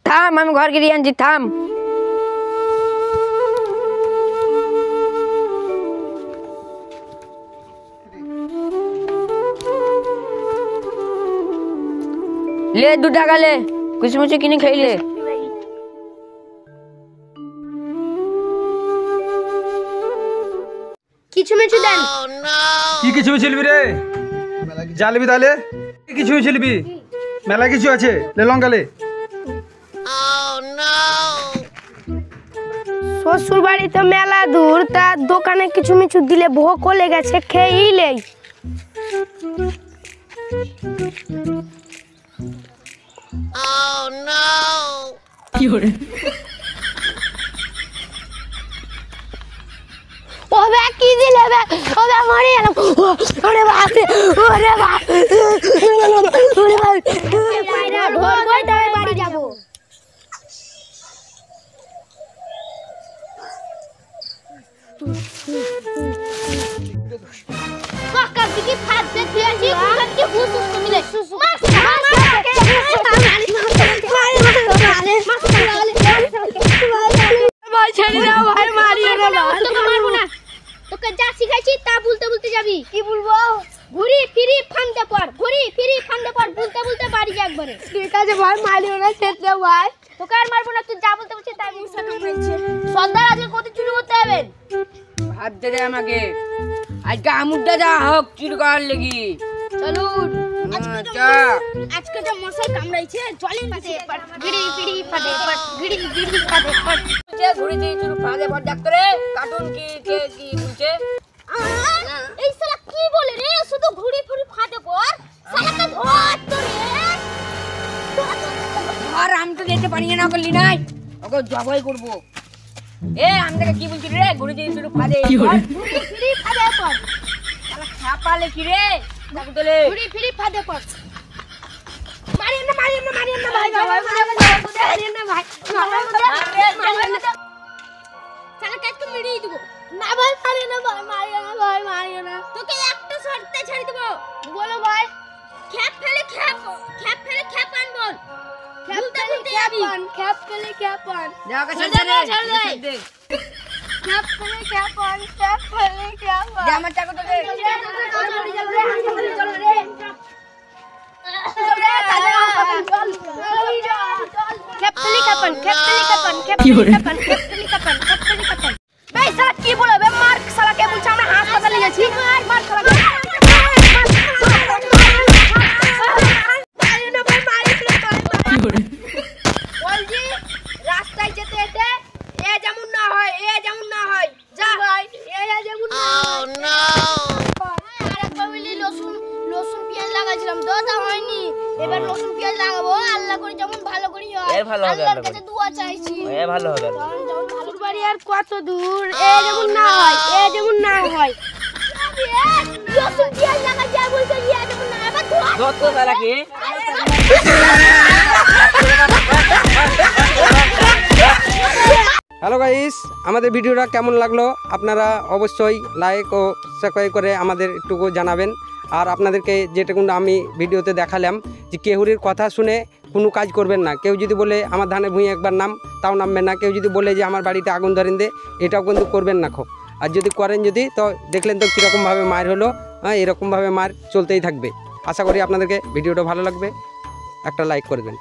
থাম, আমি ঘর গিয়ে আনছি, থাম। ले 2 টাকা ले, कुछ मुझे किने खाइले। কিছু মেছু দেন। কি কিছু মিছিলবি রে? জালবি তাহলে কি কিছু মিছিলবি? মেলা কিছু আছে, লে লঙ্কা লে। শ্বশুর বাড়ি তো মেলা দূর, তার দোকানে কিছু মিছু দিলে ভোগ হলে গেছে, খেয়েই লেই। ওবে কি দিলে বে? ওবে মরে গেলাম। ওরে বাপ রে, ওরে বাপ, ওরে বাপ। পায়রা ধরবই তবে বাড়ি যাব। কাকা দিকে ফাট দে দিয়েছি, কুকার কি হুসুস মিলে। ভাই ছেড়ে দাও ভাই, মারিও না। তোকে মারবো না, তোকে যা শিখাইছি তা বলতে বলতে যাবি। কি বলবো? ঘুরি ফিরি ফান্দে পড়, ঘুরি ফিরি ফান্দে পড়, বলতে বলতে বাড়ি যা একবারে। ঠিক আছে ভাই, মারিও না, ছেড়ে দাও ভাই। তোকে আর মারবো না, তুই যা বলতে বলছিস তাই মুসা কামড়াইছে। সন্ধ্যার আজকে কত চুরি করতে হবেন? ভাত দে আমাকে, আজকে আমুরটা যা হোক চুরি করার লাগি। চলুন, চল। আজকে তো মশাই কামড়াইছে, চলেন পাশে পড়, ঘিড়ি ফিড়ি ফাদে পড়, ঘিড়ি ফিড়ি ফাদে পড়। ঘুরে দিয়ে চুরি ফাঁদে পড় ডাক্তারে। কার্টুন কি কে কি বলছে? এই শালা কি বলে রে? শুধু ঘুড়ি ফিড়ি ফাদে পড়, শালাকে ধর তো রে। আর আমি তো যেতে পারি না, করলি নাই, ওকে জবাই করবো। এ আমি তোকে কি বলছি রে? ঘুরে দিয়ে চুরি ফাঁদে পড়, ঘুড়ি ফিড়ি ফাদে পড়, শালা ছাপালে কি রে? ডাক্তারে ঘুড়ি ফিড়ি ফাদে পড়। মারিও না, মারিও না, মারিও না ভাই, মারিও না ভাই, মারিও না। শালাকে একটু মেরেই দেবো। না ভাই, মারিও না ভাই, মারিও না ভাই, মারিও না। তোকে একটা শর্তে ছেড়ে দেবো। বলো ভাই। খ্যাপ ফেলে খ্যাপ, খ্যাপ ফেলে খ্যাপ আন বল। খ্যাপ ফেলে খ্যাপ আন, খ্যাপ ফেলে খ্যাপ আন। যাওকে ছেড়ে দে, ছেড়ে দে। খ্যাপ ফেলে খ্যাপ আন, খ্যাপ ফেলে খ্যাপ আন। যা আমার চাকু তো দে। খ্যাপ ফেলে খ্যাপ আন, খ্যাপ ফেলে খ্যাপ আন, খ্যাপ ফেলে খ্যাপ আন, খ্যাপ ফেলে খ্যাপ আন, খ্যাপ ফেলে খ্যাপ আন। ভাই শালা কি বলে বে? মার শালাকে বলছে আমরা হাসপাতালে গেছি। মার শালাকে। বলছি রাস্তায় যেতে যেতে এ যেমন না হয়, এ যেমন না হয়, যা ভাই, এ যেমন না হয়। আরেকবার বলি লসুন পেঁয়াজ লাগাইছিলাম, দোতা হয়নি। এবার লসুন পেঁয়াজ লাগাবো, আল্লাহ করে যেমন ভালো করি হয়। এর ভালো হবে, আল্লাহর কাছে দোয়া চাইছি। এ ভালো হবে। ভালোর বাড়ি আর কত দূর, এ যেমন না হয়, এ যেমন না হয়। লসুন পেঁয়াজ লাগাইছি আর বলছে এ যেমন না হয়। এবার যত সারা কি হ্যালো গাইস, আমাদের ভিডিওটা কেমন লাগলো আপনারা অবশ্যই লাইক ও সাবস্ক্রাইব করে আমাদের একটুকু জানাবেন। আর আপনাদেরকে যেটুকু আমি ভিডিওতে দেখালাম যে কেহুরির কথা শুনে কোনো কাজ করবেন না। কেউ যদি বলে আমার ধানে ভুঁই একবার নাম, তাও নামবেন না। কেউ যদি বলে যে আমার বাড়িতে আগুন ধরেন দে, এটাও কিন্তু করবেন না খো। আর যদি করেন যদি, তো দেখলেন তো কীরকমভাবে মার হলো। হ্যাঁ, এরকমভাবে মার চলতেই থাকবে। আশা করি আপনাদেরকে ভিডিওটা ভালো লাগবে, একটা লাইক করবেন।